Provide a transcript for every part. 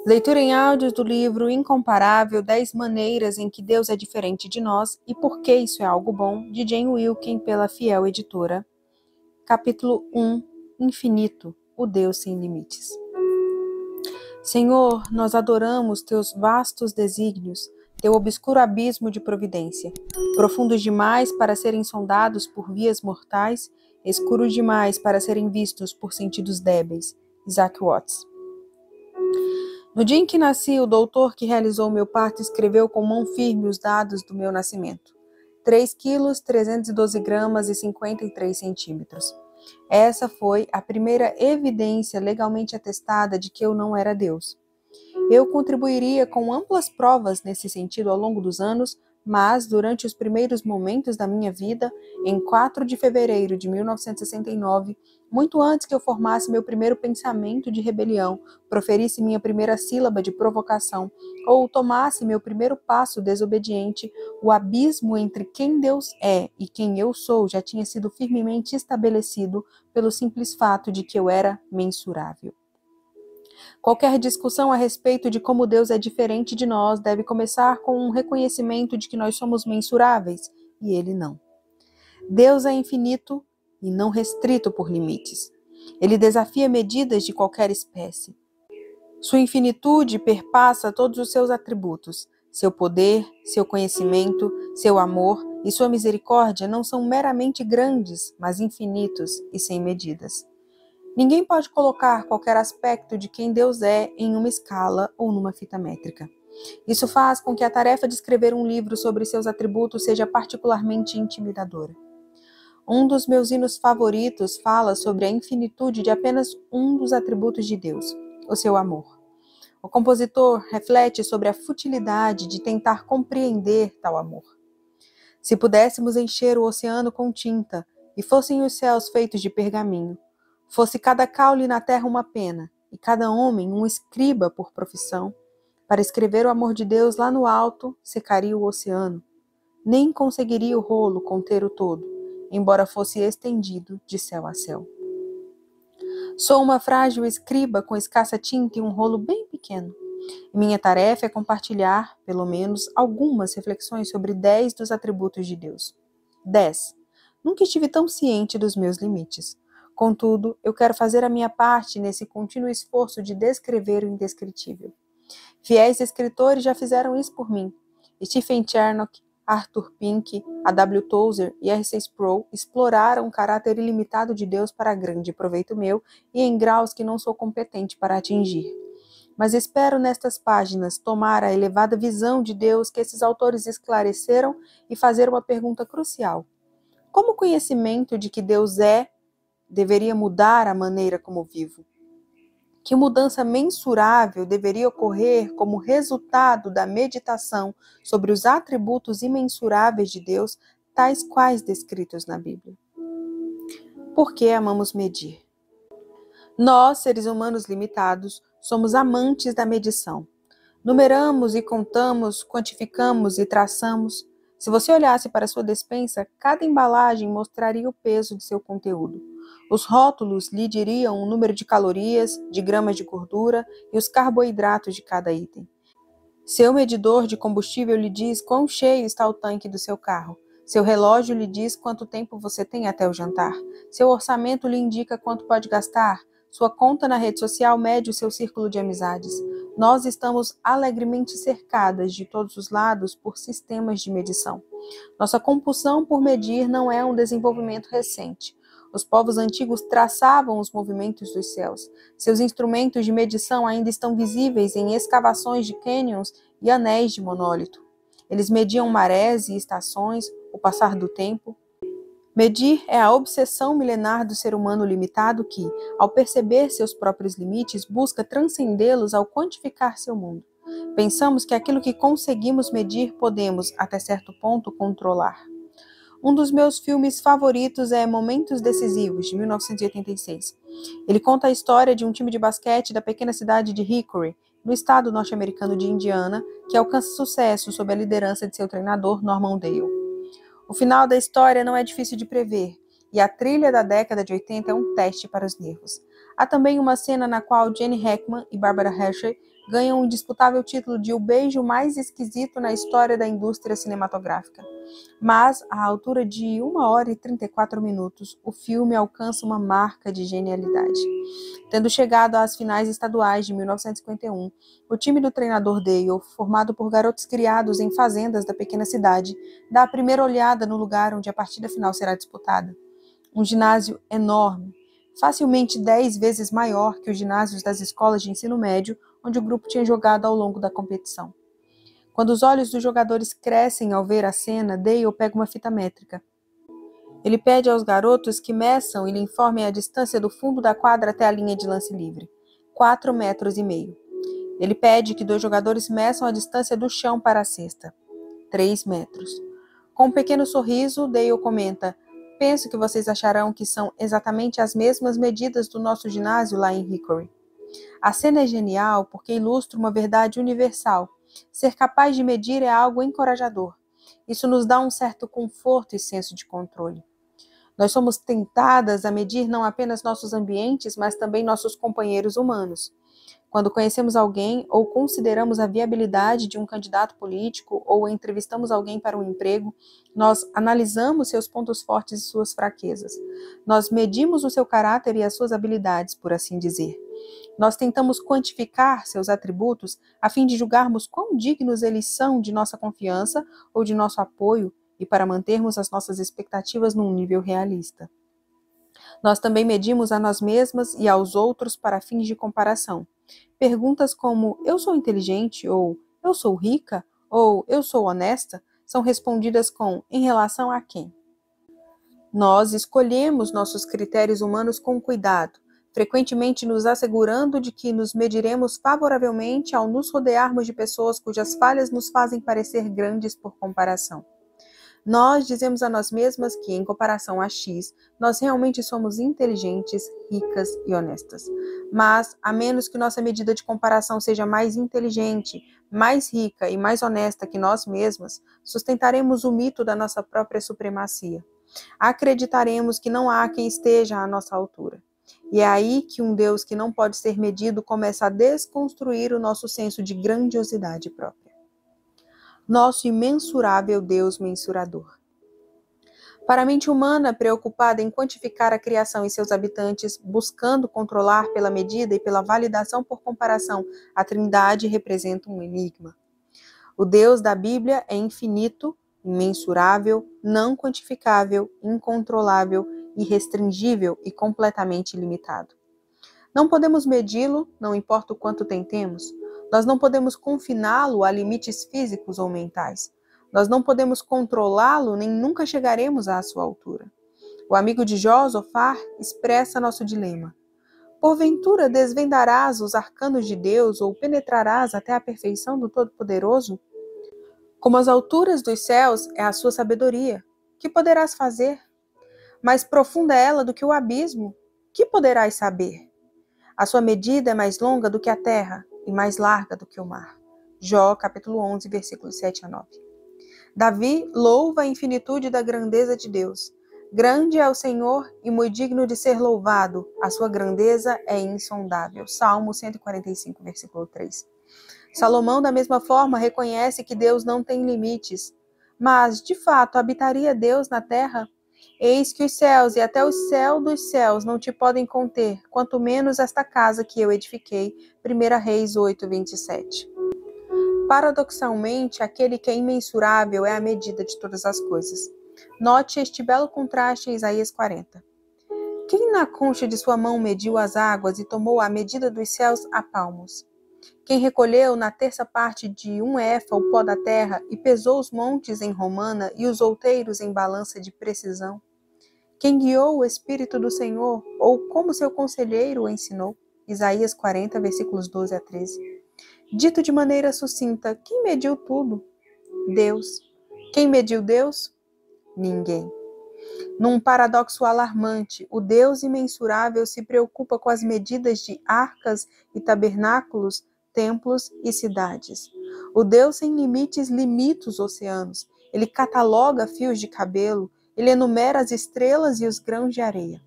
Leitura em áudios do livro Incomparável, 10 maneiras em que Deus é diferente de nós e por que isso é algo bom, de Jane Wilkin, pela Fiel Editora. Capítulo 1. Infinito, o Deus sem limites. Senhor, nós adoramos teus vastos desígnios, teu obscuro abismo de providência, profundos demais para serem sondados por vias mortais, escuros demais para serem vistos por sentidos débeis. Isaac Watts. No dia em que nasci, o doutor que realizou meu parto escreveu com mão firme os dados do meu nascimento. 3 quilos, 312 gramas e 53 centímetros. Essa foi a primeira evidência legalmente atestada de que eu não era Deus. Eu contribuiria com amplas provas nesse sentido ao longo dos anos, mas, durante os primeiros momentos da minha vida, em 4 de fevereiro de 1969, muito antes que eu formasse meu primeiro pensamento de rebelião, proferisse minha primeira sílaba de provocação, ou tomasse meu primeiro passo desobediente, o abismo entre quem Deus é e quem eu sou já tinha sido firmemente estabelecido pelo simples fato de que eu era mensurável. Qualquer discussão a respeito de como Deus é diferente de nós deve começar com um reconhecimento de que nós somos mensuráveis e Ele não. Deus é infinito e não restrito por limites. Ele desafia medidas de qualquer espécie. Sua infinitude perpassa todos os seus atributos. Seu poder, seu conhecimento, seu amor e sua misericórdia não são meramente grandes, mas infinitos e sem medidas. Ninguém pode colocar qualquer aspecto de quem Deus é em uma escala ou numa fita métrica. Isso faz com que a tarefa de escrever um livro sobre seus atributos seja particularmente intimidadora. Um dos meus hinos favoritos fala sobre a infinitude de apenas um dos atributos de Deus, o seu amor. O compositor reflete sobre a futilidade de tentar compreender tal amor. Se pudéssemos encher o oceano com tinta e fossem os céus feitos de pergaminho, fosse cada caule na terra uma pena, e cada homem um escriba por profissão, para escrever o amor de Deus lá no alto, secaria o oceano. Nem conseguiria o rolo conter o todo, embora fosse estendido de céu a céu. Sou uma frágil escriba com escassa tinta e um rolo bem pequeno. Minha tarefa é compartilhar, pelo menos, algumas reflexões sobre 10 dos atributos de Deus. 10. Nunca estive tão ciente dos meus limites. Contudo, eu quero fazer a minha parte nesse contínuo esforço de descrever o indescritível. Fiéis escritores já fizeram isso por mim. Stephen Chernock, Arthur Pink, A. W. Tozer e R. Sproul exploraram o caráter ilimitado de Deus para grande proveito meu e em graus que não sou competente para atingir. Mas espero nestas páginas tomar a elevada visão de Deus que esses autores esclareceram e fazer uma pergunta crucial. Como o conhecimento de que Deus deveria mudar a maneira como vivo? Que mudança mensurável deveria ocorrer como resultado da meditação sobre os atributos imensuráveis de Deus, tais quais descritos na Bíblia? Por que amamos medir? Nós, seres humanos limitados, somos amantes da medição. Numeramos e contamos, quantificamos e traçamos. Se você olhasse para sua despensa, cada embalagem mostraria o peso de seu conteúdo. Os rótulos lhe diriam o número de calorias, de gramas de gordura e os carboidratos de cada item. Seu medidor de combustível lhe diz quão cheio está o tanque do seu carro. Seu relógio lhe diz quanto tempo você tem até o jantar. Seu orçamento lhe indica quanto pode gastar. Sua conta na rede social mede o seu círculo de amizades. Nós estamos alegremente cercadas de todos os lados por sistemas de medição. Nossa compulsão por medir não é um desenvolvimento recente. Os povos antigos traçavam os movimentos dos céus. Seus instrumentos de medição ainda estão visíveis em escavações de cânions e anéis de monólito. Eles mediam marés e estações, o passar do tempo. Medir é a obsessão milenar do ser humano limitado que, ao perceber seus próprios limites, busca transcendê-los ao quantificar seu mundo. Pensamos que aquilo que conseguimos medir podemos, até certo ponto, controlar. Um dos meus filmes favoritos é Momentos Decisivos, de 1986. Ele conta a história de um time de basquete da pequena cidade de Hickory, no estado norte-americano de Indiana, que alcança sucesso sob a liderança de seu treinador, Norman Dale. O final da história não é difícil de prever, e a trilha da década de 80 é um teste para os nervos. Há também uma cena na qual Gene Hackman e Barbara Hershey ganham o indisputável título de o beijo mais esquisito na história da indústria cinematográfica. Mas, à altura de 1 hora e 34 minutos, o filme alcança uma marca de genialidade. Tendo chegado às finais estaduais de 1951, o time do treinador Dale, formado por garotos criados em fazendas da pequena cidade, dá a primeira olhada no lugar onde a partida final será disputada. Um ginásio enorme, facilmente 10 vezes maior que os ginásios das escolas de ensino médio onde o grupo tinha jogado ao longo da competição. Quando os olhos dos jogadores crescem ao ver a cena, Dale pega uma fita métrica. Ele pede aos garotos que meçam e lhe informem a distância do fundo da quadra até a linha de lance livre, 4,5 metros. Ele pede que 2 jogadores meçam a distância do chão para a cesta, 3 metros. Com um pequeno sorriso, Dale comenta: penso que vocês acharão que são exatamente as mesmas medidas do nosso ginásio lá em Hickory. A cena é genial porque ilustra uma verdade universal. Ser capaz de medir é algo encorajador. Isso nos dá um certo conforto e senso de controle. Nós somos tentadas a medir não apenas nossos ambientes, mas também nossos companheiros humanos. Quando conhecemos alguém ou consideramos a viabilidade de um candidato político ou entrevistamos alguém para um emprego, nós analisamos seus pontos fortes e suas fraquezas. Nós medimos o seu caráter e as suas habilidades, por assim dizer. Nós tentamos quantificar seus atributos a fim de julgarmos quão dignos eles são de nossa confiança ou de nosso apoio e para mantermos as nossas expectativas num nível realista. Nós também medimos a nós mesmas e aos outros para fins de comparação. Perguntas como eu sou inteligente ou eu sou rica ou eu sou honesta são respondidas com em relação a quem? Nós escolhemos nossos critérios humanos com cuidado, frequentemente nos assegurando de que nos mediremos favoravelmente ao nos rodearmos de pessoas cujas falhas nos fazem parecer grandes por comparação. Nós dizemos a nós mesmas que, em comparação a X, nós realmente somos inteligentes, ricas e honestas. Mas, a menos que nossa medida de comparação seja mais inteligente, mais rica e mais honesta que nós mesmas, sustentaremos o mito da nossa própria supremacia. Acreditaremos que não há quem esteja à nossa altura. E é aí que um Deus que não pode ser medido começa a desconstruir o nosso senso de grandiosidade própria. Nosso imensurável Deus mensurador. Para a mente humana preocupada em quantificar a criação e seus habitantes, buscando controlar pela medida e pela validação por comparação, a Trindade representa um enigma. O Deus da Bíblia é infinito, imensurável, não quantificável, incontrolável, irrestringível e completamente ilimitado. Não podemos medi-lo, não importa o quanto tentemos. Nós não podemos confiná-lo a limites físicos ou mentais. Nós não podemos controlá-lo, nem nunca chegaremos à sua altura. O amigo de Jó, Zofar, expressa nosso dilema. Porventura desvendarás os arcanos de Deus ou penetrarás até a perfeição do Todo-Poderoso? Como as alturas dos céus é a sua sabedoria, que poderás fazer? Mais profunda é ela do que o abismo, que poderás saber? A sua medida é mais longa do que a terra e mais larga do que o mar. Jó, capítulo 11, versículos 7 a 9. Davi louva a infinitude da grandeza de Deus. Grande é o Senhor e muito digno de ser louvado. A sua grandeza é insondável. Salmo 145, versículo 3. Salomão, da mesma forma, reconhece que Deus não tem limites. Mas, de fato, habitaria Deus na terra? Eis que os céus e até o céu dos céus não te podem conter, quanto menos esta casa que eu edifiquei. 1 Reis 8, 27. Paradoxalmente, aquele que é imensurável é a medida de todas as coisas. Note este belo contraste em Isaías 40. Quem na concha de sua mão mediu as águas e tomou a medida dos céus a palmos? Quem recolheu na terça parte de um éfa o pó da terra e pesou os montes em romana e os outeiros em balança de precisão? Quem guiou o Espírito do Senhor, ou como seu conselheiro o ensinou? Isaías 40, versículos 12 a 13. Dito de maneira sucinta, quem mediu tudo? Deus. Quem mediu Deus? Ninguém. Num paradoxo alarmante, o Deus imensurável se preocupa com as medidas de arcas e tabernáculos, templos e cidades. O Deus sem limites limita os oceanos. Ele cataloga fios de cabelo. Ele enumera as estrelas e os grãos de areia.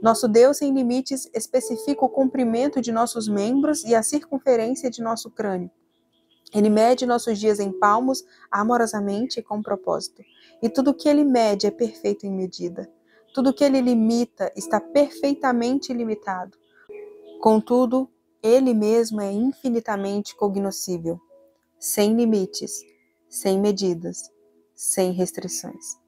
Nosso Deus sem limites especifica o comprimento de nossos membros e a circunferência de nosso crânio. Ele mede nossos dias em palmos, amorosamente e com propósito. E tudo que ele mede é perfeito em medida. Tudo que ele limita está perfeitamente limitado. Contudo, ele mesmo é infinitamente cognoscível, sem limites, sem medidas, sem restrições.